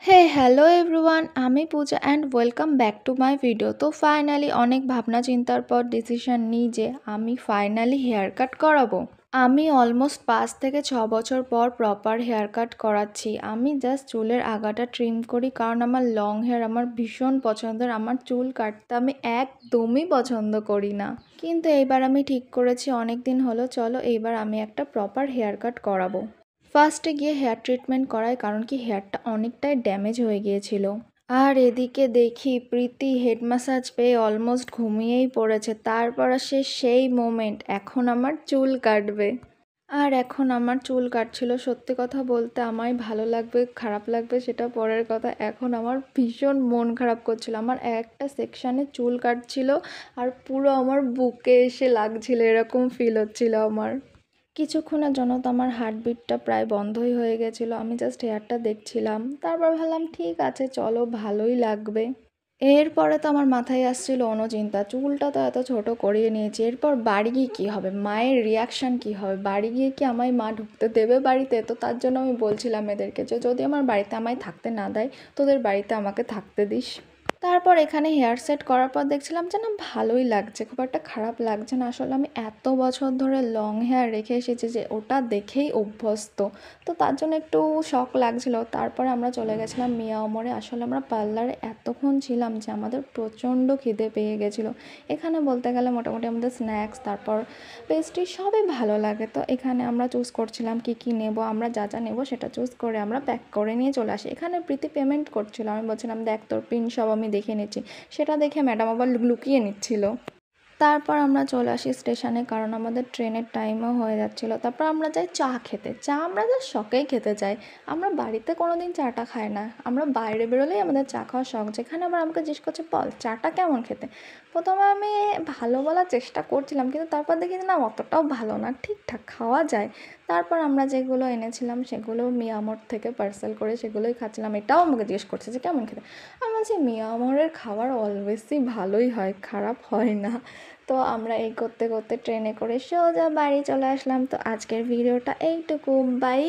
হে hello everyone, আমি Puja and welcome back to my video. তো finally অনেক ভাবনা চিন্তার পর ডিসিশন নিই যে আমি ফাইনালি হেয়ার কাট করাবো। আমি অলমোস্ট 5 থেকে 6 বছর পর প্রপার হেয়ার কাট করাচ্ছি। আমি জাস্ট চুলের আগাটা ট্রিম করি, কারণ আমার লং হেয়ার আমার ভীষণ পছন্দের। আমার চুল কাটতে আমি একদমই পছন্দ করি না, কিন্তু এইবার আমি ঠিক করেছি অনেক দিন হলো, চলো এইবার আমি একটা প্রপার হেয়ার কাট করাবো। ফার্স্টে গিয়ে হেয়ার ট্রিটমেন্ট করাই, কারণ কি হেয়ারটা অনেকটাই ড্যামেজ হয়ে গিয়েছিল। আর এদিকে দেখি প্রীতি হেড ম্যাসাজ পেয়ে অলমোস্ট ঘুমিয়েই পড়েছে। তারপর আসে সেই মোমেন্ট, এখন আমার চুল কাটবে। আর এখন আমার চুল কাটছিল, সত্যি কথা বলতে আমায় ভালো লাগবে খারাপ লাগবে সেটা পরের কথা, এখন আমার ভীষণ মন খারাপ করছিল। আমার একটা সেকশানে চুল কাটছিল আর পুরো আমার বুকে এসে লাগছিল, এরকম ফিল হচ্ছিল আমার। কিছুক্ষণের জন্য তো আমার হার্টবিটটা প্রায় বন্ধই হয়ে গেছিলো। আমি জাস্ট হেয়ারটা দেখছিলাম, তারপর ভাবলাম ঠিক আছে চলো, ভালোই লাগবে। এরপরে তো আমার মাথায় আসছিল চিন্তা, চুলটা তো এত ছোট করিয়ে নিয়েছি, এরপর বাড়ি গিয়ে কী হবে, মায়ের রিয়াকশান কী হবে, বাড়ি গিয়ে কি আমায় মা ঢুকতে দেবে বাড়িতে? তো তার জন্য আমি বলছিলাম এদেরকে যে যদি আমার বাড়িতে আমায় থাকতে না দেয়, তোদের বাড়িতে আমাকে থাকতে দিস। তারপর এখানে হেয়ার সেট করার পর দেখছিলাম যে না, ভালোই লাগছে, খুব একটা খারাপ লাগছে না। আসলে আমি এত বছর ধরে লং হেয়ার রেখে এসেছি যে ওটা দেখেই অভ্যস্ত, তো তার জন্য একটু শখ লাগছিল। তারপরে আমরা চলে গেছিলাম মিয়া অমরে। আসলে আমরা পার্লারে এতক্ষণ ছিলাম যে আমাদের প্রচণ্ড খিদে পেয়ে গেছিলো। এখানে বলতে গেলে মোটামুটি আমাদের স্ন্যাক্স তারপর পেস্ট্রি সবই ভালো লাগে। তো এখানে আমরা চুজ করছিলাম কি কি নেব, আমরা যা যা নেব সেটা চুজ করে আমরা প্যাক করে নিয়ে চলে আসি। এখানে প্রীতি পেমেন্ট করছিল, আমি বলছিলাম দেখ তোর পিন সব আমি দেখে নিচ্ছি। সেটা দেখে ম্যাডাম আবার লুকিয়ে নিচ্ছিল। তারপর আমরা চলে আসি স্টেশনে, কারণ আমাদের ট্রেনের টাইমও হয়ে যাচ্ছিলো। তারপর আমরা যাই চা খেতে। চা আমরা যা শখেই খেতে চাই, আমরা বাড়িতে কোনো দিন চাটা খাই না, আমরা বাইরে বেরোলেই আমাদের চা খাওয়ার শখ। যেখানে আবার আমাকে জিজ্ঞেস করছে বল চাটা কেমন খেতে। প্রথমে আমি ভালো বলার চেষ্টা করছিলাম, কিন্তু তারপর দেখি না অতটাও ভালো না, ঠিকঠাক খাওয়া যায়। তারপর আমরা যেগুলো এনেছিলাম সেগুলো মিয়ামোর থেকে পার্সেল করে সেগুলোই খাচ্ছিলাম। এটাও আমাকে জিজ্ঞেস করছে যে কেমন খেতে। আমি বলছি মিয়ামোরের খাবার অলওয়েজই ভালোই হয়, খারাপ হয় না। তো আমরা এই করতে করতে ট্রেনে করে সোজা বাড়ি চলে আসলাম। তো আজকের ভিডিওটা এইটুকু, বাই।